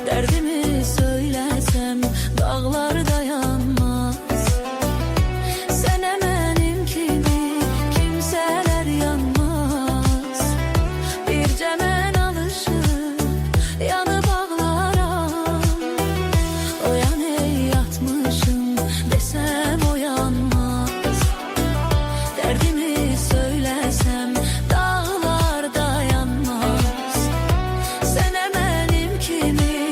Derdimi söylesem dağlar dayanmaz. Sen benim kimi kimseler yanmaz. Bir cemen alışır yanı bağlara. O yan ey yatmışım desem uyanmaz. Derdimi söylesem dağlar dayanmaz. Sen benim kimi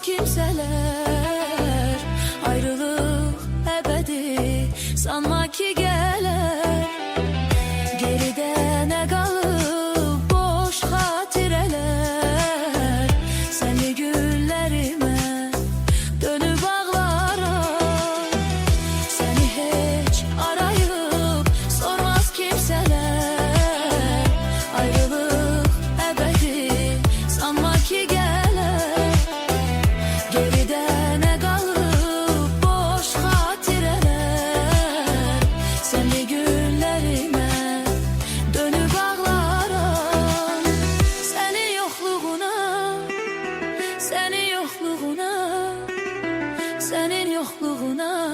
kimseler, ayrılık ebedi sanma ki gelir. Geride ne kalır boş hatireler. Seni güllerime dönüp ağlarım. Seni hiç arayıp sormaz kimseler. Ayrılık ebedi sanma ki gelir. Geride ne kalır boş hatireler. Seni günlerime dönüp ağlarım. Senin yokluğuna, senin yokluğuna, senin yokluğuna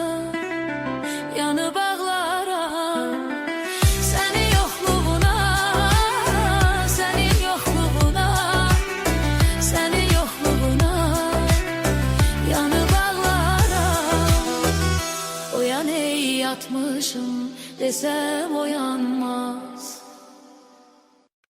yanıp ağlarım. Senin yokluğuna, senin yokluğuna, senin yokluğuna yanıp ağlarım. Uyan ey yatmışım desem uyanmaz.